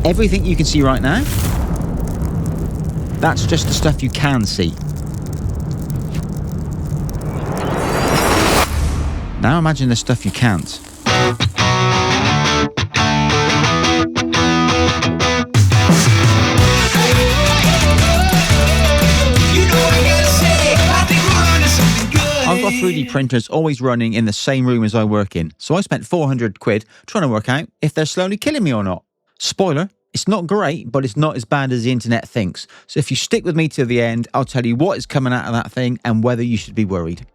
Everything you can see right now, that's just the stuff you can see. Now imagine the stuff you can't. I've got 3D printers always running in the same room as I work in, so I spent 400 quid trying to work out if they're slowly killing me or not. Spoiler, it's not great, but it's not as bad as the internet thinks. So if you stick with me till the end, I'll tell you what is coming out of that thing and whether you should be worried.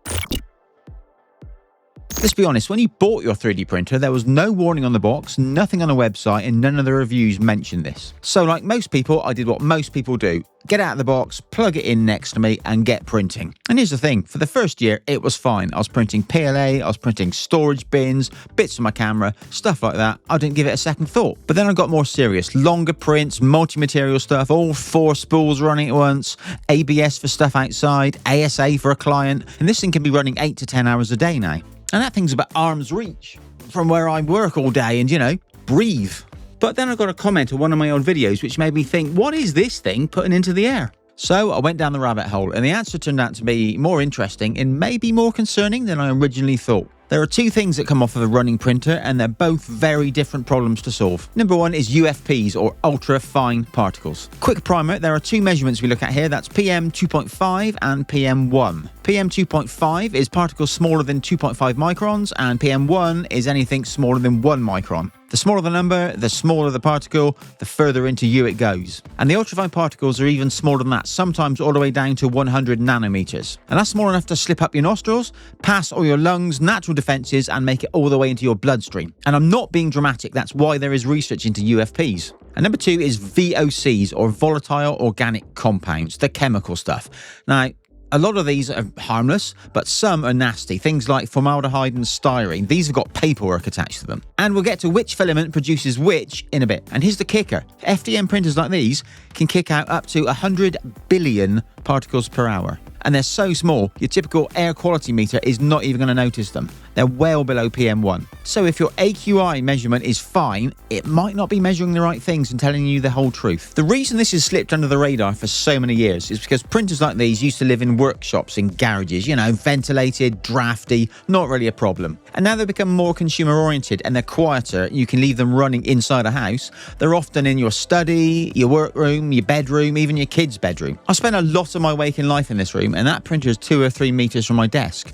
Let's be honest, when you bought your 3D printer, there was no warning on the box, nothing on the website, and none of the reviews mentioned this. So like most people, I did what most people do. Get out of the box, plug it in next to me, and get printing. And here's the thing, for the first year, it was fine. I was printing PLA, I was printing storage bins, bits of my camera, stuff like that. I didn't give it a second thought. But then I got more serious. Longer prints, multi-material stuff, all 4 spools running at once, ABS for stuff outside, ASA for a client, and this thing can be running 8 to 10 hours a day now. And that thing's about arm's reach from where I work all day and, you know, breathe. But then I got a comment on one of my old videos which made me think, what is this thing putting into the air? So I went down the rabbit hole and the answer turned out to be more interesting and maybe more concerning than I originally thought. There are 2 things that come off of a running printer and they're both very different problems to solve. Number 1 is UFPs, or ultra fine particles. Quick primer, there are 2 measurements we look at here, that's PM 2.5 and PM 1. PM 2.5 is particles smaller than 2.5 microns and PM 1 is anything smaller than 1 micron. The smaller the number, the smaller the particle, the further into U it goes. And the ultrafine particles are even smaller than that, sometimes all the way down to 100 nanometers. And that's small enough to slip up your nostrils, pass all your lungs, natural defenses, and make it all the way into your bloodstream. And I'm not being dramatic, that's why there is research into UFPs. And number 2 is VOCs, or volatile organic compounds, the chemical stuff. Now, a lot of these are harmless, but some are nasty. Things like formaldehyde and styrene. These have got paperwork attached to them. And we'll get to which filament produces which in a bit. And here's the kicker. FDM printers like these can kick out up to 100 billion particles per hour. And they're so small, your typical air quality meter is not even going to notice them. They're well below PM1. So if your AQI measurement is fine, it might not be measuring the right things and telling you the whole truth. The reason this has slipped under the radar for so many years is because printers like these used to live in workshops, in garages, you know, ventilated, drafty, not really a problem. And now they've become more consumer oriented and they're quieter. You can leave them running inside a house. They're often in your study, your workroom, your bedroom, even your kid's bedroom. I spent a lot of my waking life in this room and that printer is 2 or 3 meters from my desk.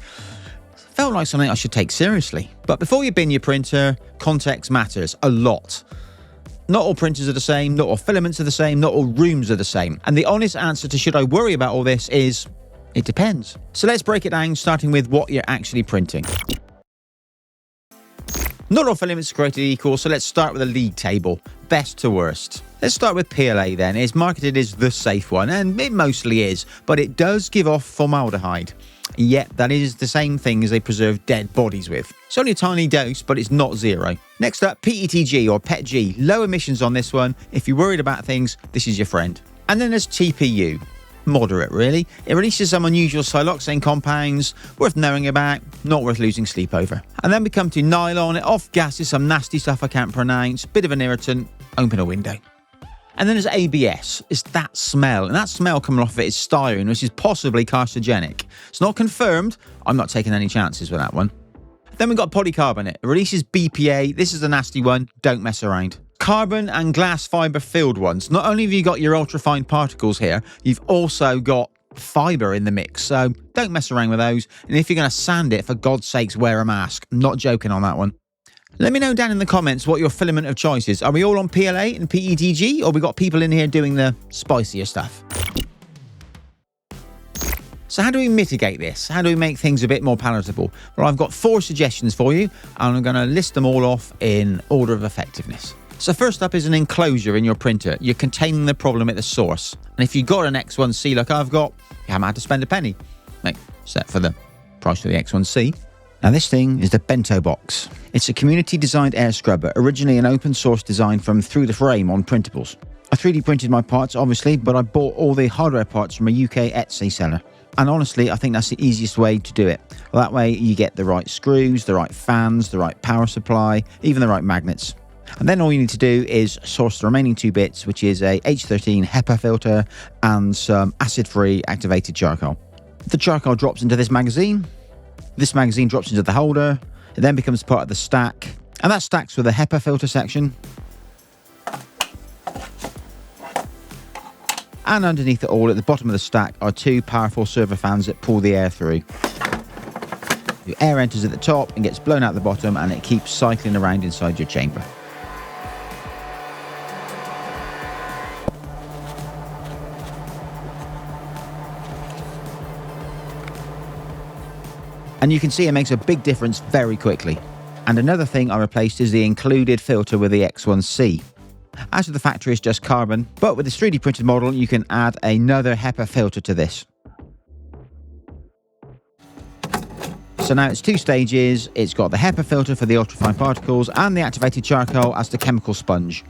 Felt like something I should take seriously. But before you bin your printer, context matters a lot. Not all printers are the same, not all filaments are the same, not all rooms are the same. And the honest answer to should I worry about all this is, it depends. So let's break it down, starting with what you're actually printing. Not all filaments are created equal, so let's start with a league table, best to worst. Let's start with PLA then. It's marketed as the safe one, and it mostly is, but it does give off formaldehyde. Yet that is the same thing as they preserve dead bodies with. It's only a tiny dose, but it's not zero. Next up, PETG or PETG. Low emissions on this one. If you're worried about things, this is your friend. And then there's TPU. Moderate, really. It releases some unusual siloxane compounds, worth knowing about, not worth losing sleep over. And then we come to nylon. It off-gases some nasty stuff I can't pronounce, bit of an irritant, open a window. And then there's ABS. It's that smell, and that smell coming off of it is styrene, which is possibly carcinogenic. It's not confirmed. I'm not taking any chances with that one. Then we've got polycarbonate. It releases BPA. This is a nasty one. Don't mess around. Carbon and glass fibre filled ones. Not only have you got your ultrafine particles here, you've also got fibre in the mix, so don't mess around with those. And if you're going to sand it, for God's sakes, wear a mask. I'm not joking on that one. Let me know down in the comments what your filament of choice is. Are we all on PLA and PETG, or we got people in here doing the spicier stuff? So how do we mitigate this? How do we make things a bit more palatable? Well, I've got 4 suggestions for you, and I'm going to list them all off in order of effectiveness. So first up is an enclosure in your printer. You're containing the problem at the source. And if you've got an X1C like I've got, you haven't had to spend a penny. Except for the price of the X1C. Now this thing is the Bento Box. It's a community-designed air scrubber, originally an open-source design from Through the Frame on printables. I 3D printed my parts, obviously, but I bought all the hardware parts from a UK Etsy seller. And honestly, I think that's the easiest way to do it. Well, that way you get the right screws, the right fans, the right power supply, even the right magnets. And then all you need to do is source the remaining 2 bits, which is a H13 HEPA filter and some acid-free activated charcoal. The charcoal drops into this magazine. This magazine drops into the holder. It then becomes part of the stack, and that stacks with the HEPA filter section. And underneath it all, at the bottom of the stack, are 2 powerful servo fans that pull the air through. The air enters at the top and gets blown out the bottom, and it keeps cycling around inside your chamber. And you can see it makes a big difference very quickly. And another thing I replaced is the included filter with the X1C. Out of the factory it's just carbon, but with this 3D printed model you can add another HEPA filter to this. So now it's 2 stages. It's got the HEPA filter for the ultrafine particles and the activated charcoal as the chemical sponge.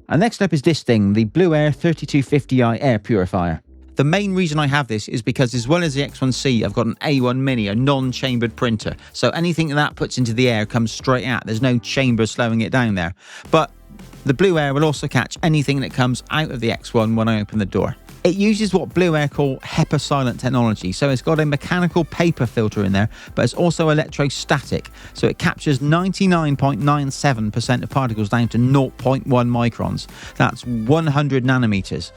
And next up is this thing, the Blue Air 3250i air purifier. The main reason I have this is because, as well as the X1C, I've got an A1 Mini, a non-chambered printer. So anything that puts into the air comes straight out. There's no chamber slowing it down there. But the Blue Air will also catch anything that comes out of the X1 when I open the door. It uses what Blue Air call HEPA silent technology. So it's got a mechanical paper filter in there, but it's also electrostatic. So it captures 99.97% of particles down to 0.1 microns. That's 100 nanometers.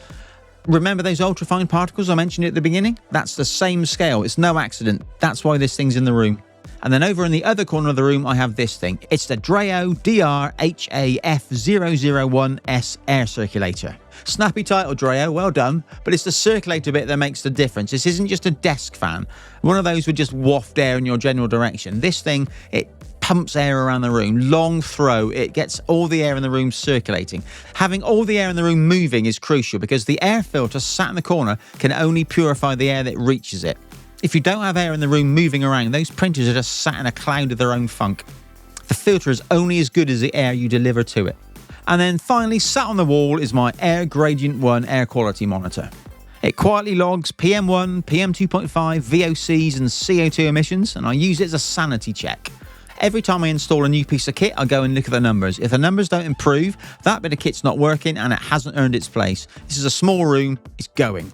Remember those ultrafine particles I mentioned at the beginning? That's the same scale. It's no accident. That's why this thing's in the room. And then over in the other corner of the room, I have this thing. It's the Dreo DRHAF001S air circulator. Snappy title, Dreo, well done. But it's the circulator bit that makes the difference. This isn't just a desk fan. One of those would just waft air in your general direction. This thing, it pumps air around the room, long throw, it gets all the air in the room circulating. Having all the air in the room moving is crucial because the air filter sat in the corner can only purify the air that reaches it. If you don't have air in the room moving around, those printers are just sat in a cloud of their own funk. The filter is only as good as the air you deliver to it. And then finally, sat on the wall is my Air Gradient 1 air quality monitor. It quietly logs PM1, PM2.5, VOCs and CO2 emissions, and I use it as a sanity check. Every time I install a new piece of kit, I go and look at the numbers. If the numbers don't improve, that bit of kit's not working and it hasn't earned its place. This is a small room, it's going.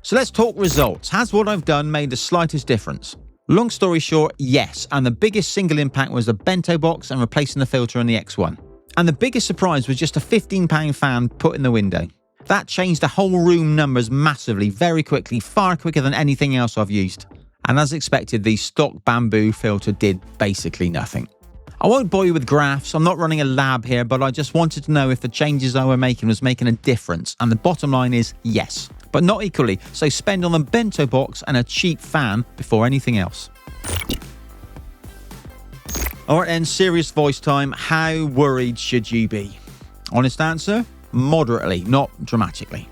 So let's talk results. Has what I've done made the slightest difference? Long story short, yes. And the biggest single impact was the bento box and replacing the filter in the X1. And the biggest surprise was just a £15 fan put in the window. That changed the whole room numbers massively, very quickly, far quicker than anything else I've used. And as expected, the stock Bambu filter did basically nothing. I won't bore you with graphs, I'm not running a lab here, but I just wanted to know if the changes I were making was making a difference. And the bottom line is yes, but not equally. So spend on the bento box and a cheap fan before anything else. All right then, serious voice time. How worried should you be? Honest answer, moderately, not dramatically.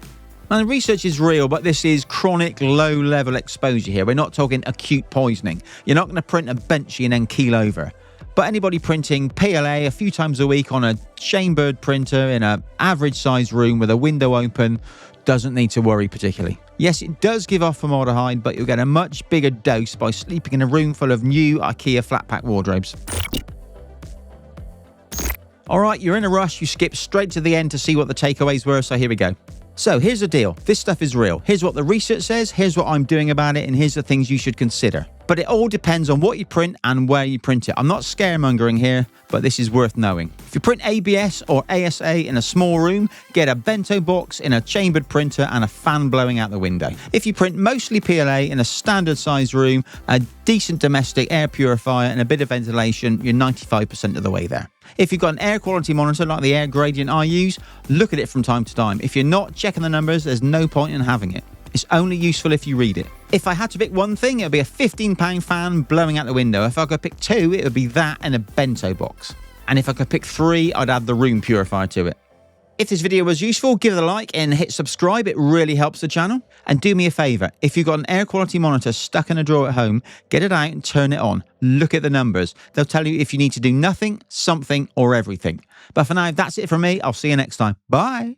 Now, the research is real, but this is chronic low-level exposure here. We're not talking acute poisoning. You're not going to print a Benchy and then keel over. But anybody printing PLA a few times a week on a chambered printer in an average-sized room with a window open doesn't need to worry particularly. Yes, it does give off formaldehyde, but you'll get a much bigger dose by sleeping in a room full of new IKEA flat-pack wardrobes. All right, you're in a rush. You skip straight to the end to see what the takeaways were, so here we go. So here's the deal. This stuff is real. Here's what the research says, here's what I'm doing about it, and here's the things you should consider. But it all depends on what you print and where you print it. I'm not scaremongering here, but this is worth knowing. If you print ABS or ASA in a small room, get a bento box in a chambered printer and a fan blowing out the window. If you print mostly PLA in a standard sized room, a decent domestic air purifier and a bit of ventilation, you're 95% of the way there. If you've got an air quality monitor like the Air Gradient I use, look at it from time to time. If you're not checking the numbers, there's no point in having it. It's only useful if you read it. If I had to pick one thing, it would be a £15 fan blowing out the window. If I could pick two, it would be that and a bento box. And if I could pick three, I'd add the room purifier to it. If this video was useful, give it a like and hit subscribe. It really helps the channel. And do me a favour, if you've got an air quality monitor stuck in a drawer at home, get it out and turn it on. Look at the numbers. They'll tell you if you need to do nothing, something or everything. But for now, that's it from me. I'll see you next time. Bye.